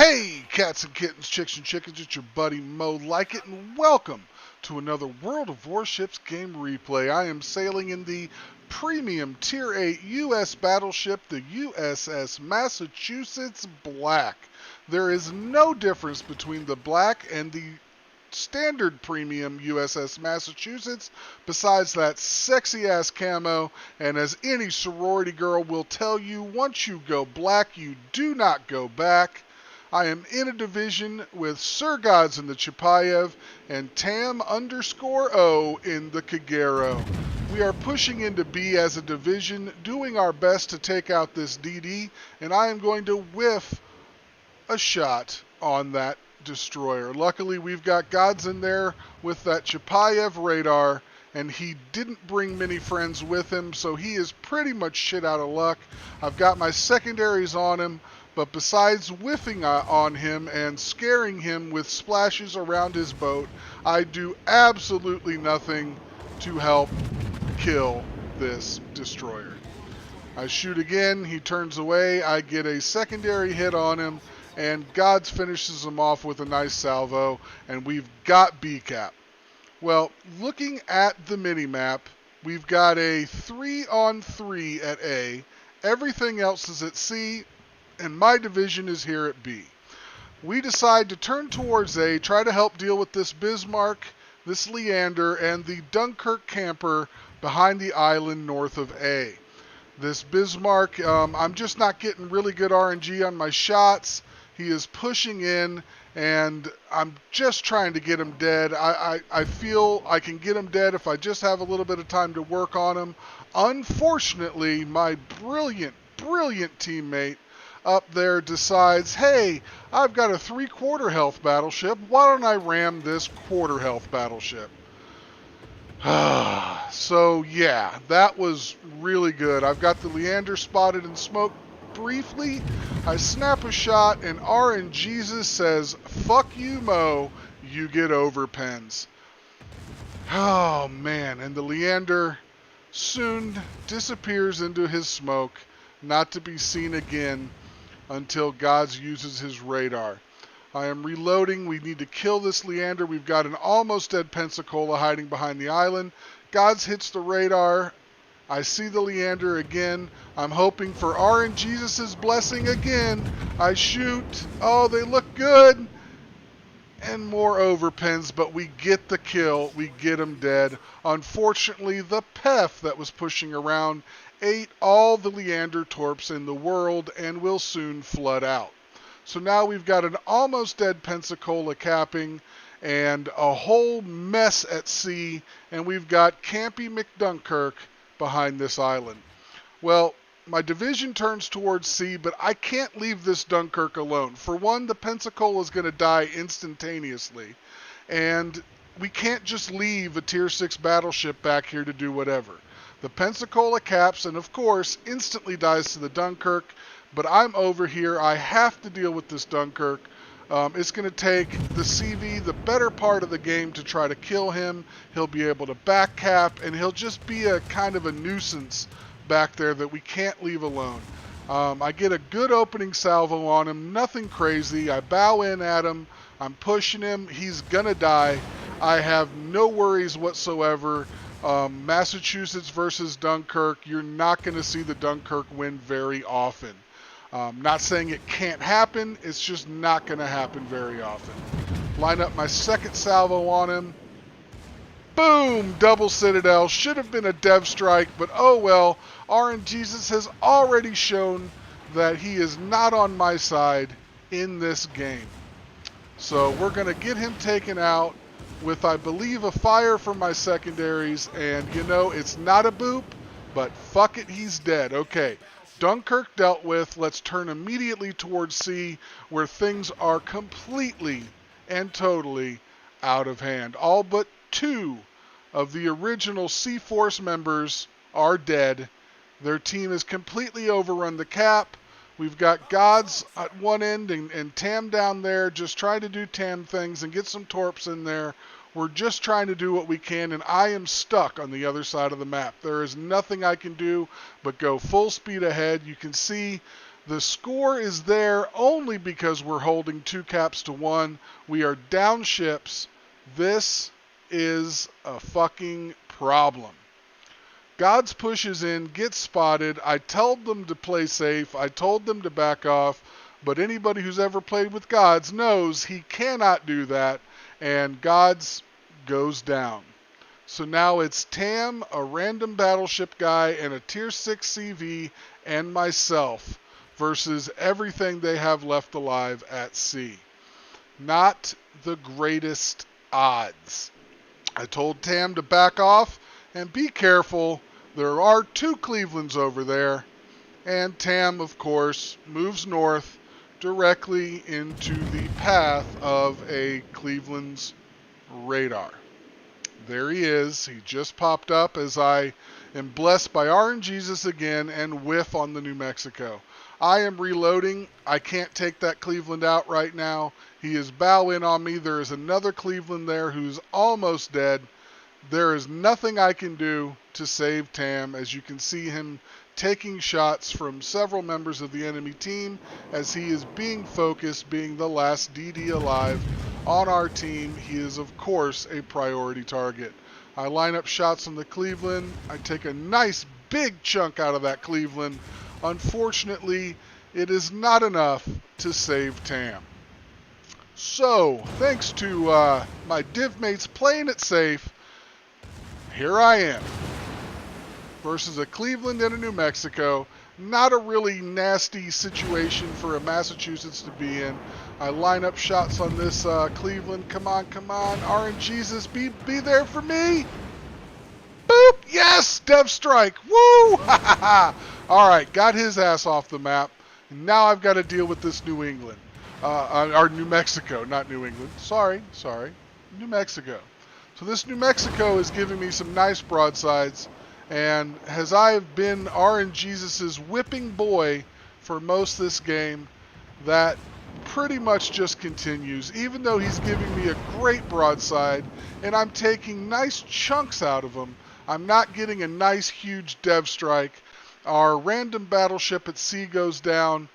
Hey, cats and kittens, chicks and chickens, it's your buddy Mo Lykit, and welcome to another World of Warships game replay. I am sailing in the premium Tier 8 U.S. battleship, the USS Massachusetts Black. There is no difference between the Black and the standard premium USS Massachusetts besides that sexy ass camo, and as any sorority girl will tell you, once you go black you do not go back. I am in a division with Sir Gods in the Chapayev and Tam_O in the Kagero. We are pushing into B as a division, doing our best to take out this DD, and I am going to whiff a shot on that destroyer. Luckily, we've got Gods in there with that Chapayev radar, and he didn't bring many friends with him, so he is pretty much shit out of luck. I've got my secondaries on him, but besides whiffing on him and scaring him with splashes around his boat, I do absolutely nothing to help kill this destroyer. I shoot again, he turns away, I get a secondary hit on him, and Gods finishes him off with a nice salvo, and we've got B-cap. Well, looking at the mini-map, we've got a 3-on-3 at A, everything else is at C, and my division is here at B. We decide to turn towards A, try to help deal with this Bismarck, this Leander, and the Dunkirk camper behind the island north of A. This Bismarck, I'm just not getting really good RNG on my shots. He is pushing in, and I'm just trying to get him dead. I feel I can get him dead if I just have a little bit of time to work on him. Unfortunately, my brilliant teammate up there decides, hey, I've got a 3/4 health battleship. Why don't I ram this 1/4 health battleship? So yeah, that was really good. I've got the Leander spotted in smoke briefly. I snap a shot, and RNGesus says, fuck you, Mo, you get over pens. Oh man, and the Leander soon disappears into his smoke, not to be seen again until Gods uses his radar. I am reloading. We need to kill this Leander. We've got an almost dead Pensacola hiding behind the island. Gods hits the radar. I see the Leander again. I'm hoping for RNGesus' blessing again. I shoot. Oh, they look good. And more overpens, but we get the kill. We get him dead. Unfortunately, the PEF that was pushing around ate all the Leander torps in the world and will soon flood out. So now we've got an almost dead Pensacola capping and a whole mess at sea, and we've got Campy McDunkirk behind this island. Well, my division turns towards C, but I can't leave this Dunkirk alone. For one, the Pensacola is going to die instantaneously, and we can't just leave a Tier 6 battleship back here to do whatever. The Pensacola caps and, of course, instantly dies to the Dunkirk, but I'm over here. I have to deal with this Dunkirk. It's going to take the CV the better part of the game to try to kill him. He'll be able to back cap, and he'll just be a kind of a nuisance back there that we can't leave alone. I get a good opening salvo on him, nothing crazy. I bow in at him. I'm pushing him. He's going to die. I have no worries whatsoever. Massachusetts versus Dunkirk, you're not going to see the Dunkirk win very often. Not saying it can't happen, it's just not going to happen very often. Line up my second salvo on him. Boom! Double Citadel. Should have been a dev strike, but oh well. RNGesus has already shown that he is not on my side in this game. So we're going to get him taken out with, I believe, a fire from my secondaries, and you know, it's not a boop, but fuck it, he's dead. Okay, Dunkirk dealt with. Let's turn immediately towards C, where things are completely and totally out of hand. All but 2 of the original C-Force members are dead. Their team has completely overrun the cap. We've got Gods at one end and Tam down there, just trying to do Tam things and get some torps in there. We're just trying to do what we can, and I am stuck on the other side of the map. There is nothing I can do but go full speed ahead. You can see The score is there only because we're holding 2 caps to 1. We are down ships. This is a fucking problem. Gods pushes in, gets spotted. I told them to play safe. I told them to back off. But anybody who's ever played with Gods knows he cannot do that. And Gods goes down. So now it's Tam, a random battleship guy, and a tier 6 CV, and myself versus everything they have left alive at sea. Not the greatest odds. I told Tam to back off and be careful. There are 2 Clevelands over there. And Tam, of course, moves north directly into the path of a Cleveland's radar. There he is. He just popped up as I am blessed by RNGesus again and whiff on the New Mexico. I am reloading. I can't take that Cleveland out right now. He is bow in on me. There is another Cleveland there who's almost dead. There is nothing I can do to save Tam, as you can see him taking shots from several members of the enemy team as he is being focused, being the last DD alive on our team. He is, of course, a priority target. I line up shots on the Cleveland. I take a nice big chunk out of that Cleveland. Unfortunately, it is not enough to save Tam. So, thanks to my div mates playing it safe, here I am versus a Cleveland and a New Mexico. Not a really nasty situation for a Massachusetts to be in. I line up shots on this Cleveland. Come on, come on. RNGesus, be there for me. Boop. Yes, Dev Strike. Woo. All right, got his ass off the map. Now I've got to deal with this New England. Or New Mexico, not New England. Sorry. New Mexico. So this New Mexico is giving me some nice broadsides. And as I've been RNGesus' whipping boy for most of this game, that pretty much just continues. Even though he's giving me a great broadside, and I'm taking nice chunks out of him, I'm not getting a nice huge dev strike. Our random battleship at sea goes down.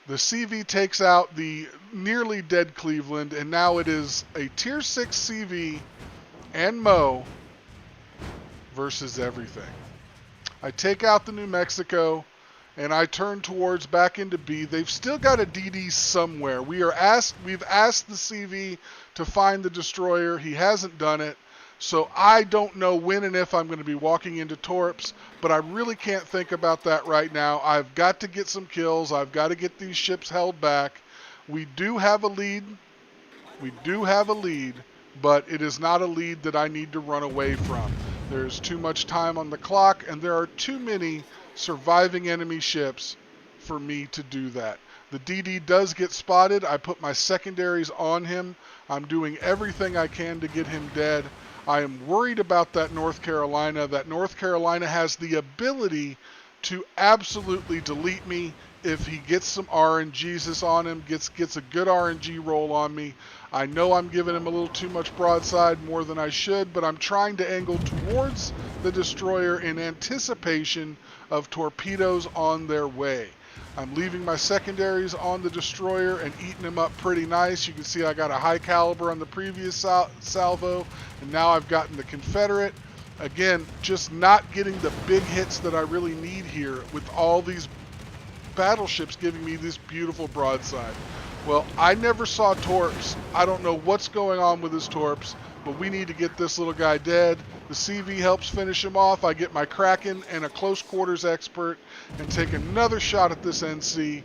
The CV takes out the nearly dead Cleveland, and now it is a tier 6 CV and Mo versus everything. I take out the New Mexico and I turn towards back into B. They've still got a DD somewhere. We've asked the CV to find the destroyer. He hasn't done it. So I don't know when and if I'm going to be walking into Torps, but I really can't think about that right now. I've got to get some kills. I've got to get these ships held back. We do have a lead. But it is not a lead that I need to run away from. There's too much time on the clock, and there are too many surviving enemy ships for me to do that. The DD does get spotted. I put my secondaries on him. I'm doing everything I can to get him dead. I am worried about that North Carolina. That North Carolina has the ability to absolutely delete me if he gets some RNGesus on him, gets a good RNG roll on me. I know I'm giving him a little too much broadside, more than I should, but I'm trying to angle towards the destroyer in anticipation of torpedoes on their way. I'm leaving my secondaries on the destroyer and eating them up pretty nice. You can see I got a high caliber on the previous salvo, and now I've gotten the Confederate. Again, just not getting the big hits that I really need here with all these battleships giving me this beautiful broadside. Well, I never saw Torps. I don't know what's going on with his Torps, but we need to get this little guy dead. The CV helps finish him off. I get my Kraken and a close quarters expert and take another shot at this NC,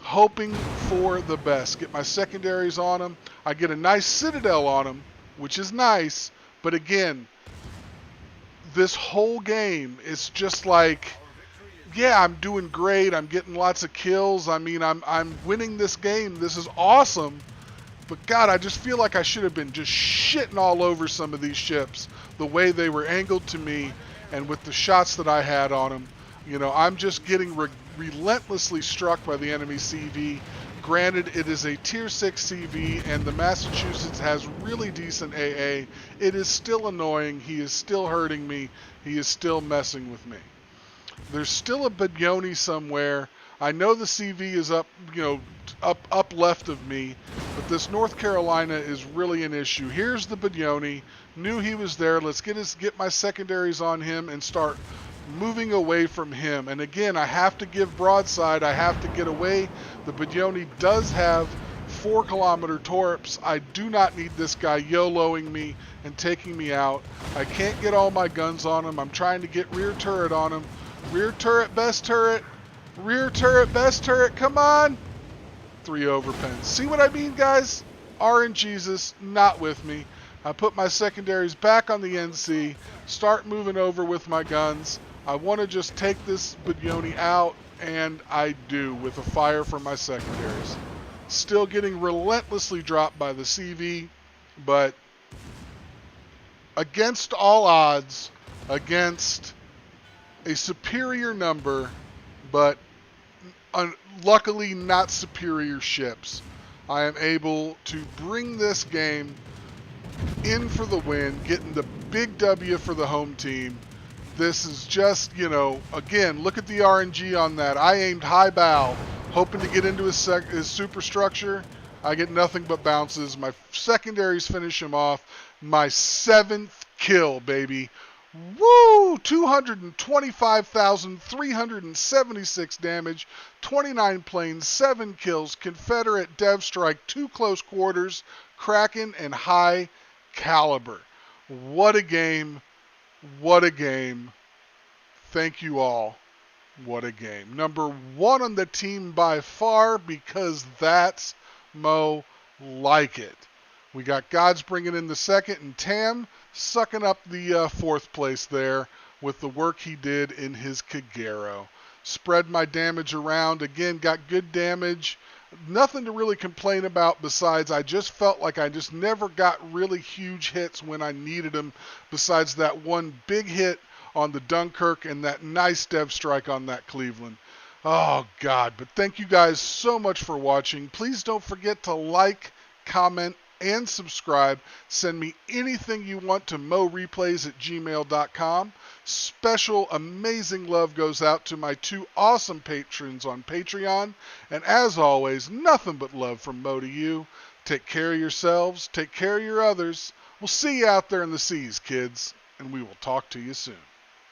hoping for the best. Get my secondaries on him. I get a nice Citadel on him, which is nice, but again, this whole game is just like, yeah, I'm doing great. I'm getting lots of kills. I mean, I'm winning this game. This is awesome. But God, I just feel like I should have been just shitting all over some of these ships the way they were angled to me and with the shots that I had on them. You know, I'm just getting relentlessly struck by the enemy CV. Granted, it is a tier 6 CV and the Massachusetts has really decent AA. It is still annoying. He is still hurting me. He is still messing with me. There's still a Bagnoni somewhere. I know the CV is up, up left of me, but this North Carolina is really an issue. Here's the Bignoni. Knew he was there. Let's get my secondaries on him and start moving away from him. And again, I have to give broadside. I have to get away. The Bignoni does have 4-kilometer torps. I do not need this guy YOLOing me and taking me out. I can't get all my guns on him. I'm trying to get rear turret on him. Rear turret, best turret. Rear turret, best turret. Come on. 3 overpens. See what I mean, guys? RNGesus, not with me. I put my secondaries back on the NC, start moving over with my guns. I want to just take this Bignoni out, and I do with a fire from my secondaries. Still getting relentlessly dropped by the CV, but against all odds, against a superior number, but luckily not superior ships, I am able to bring this game in for the win, getting the big W for the home team. This is just, again, look at the RNG on that. I aimed high bow, hoping to get into his superstructure. I get nothing but bounces. My secondaries finish him off. My 7th kill, baby. Woo! 225,376 damage, 29 planes, 7 kills, Confederate Dev Strike, 2 close quarters, Kraken, and high caliber. What a game. What a game. Thank you all. What a game. Number 1 on the team by far, because that's Mo Lykit. We got Gods bringing in the 2nd, and Tam sucking up the 4th place there with the work he did in his Kagero. Spread my damage around. Again, got good damage. Nothing to really complain about besides I just felt like I just never got really huge hits when I needed them, besides that one big hit on the Dunkirk and that nice dev strike on that Cleveland. Oh, God. But thank you guys so much for watching. Please don't forget to like, comment, and subscribe. Send me anything you want to moreplays@gmail.com. Special amazing love goes out to my 2 awesome patrons on Patreon. And as always, nothing but love from Mo to you. Take care of yourselves. Take care of your others. We'll see you out there in the seas, kids. And we will talk to you soon.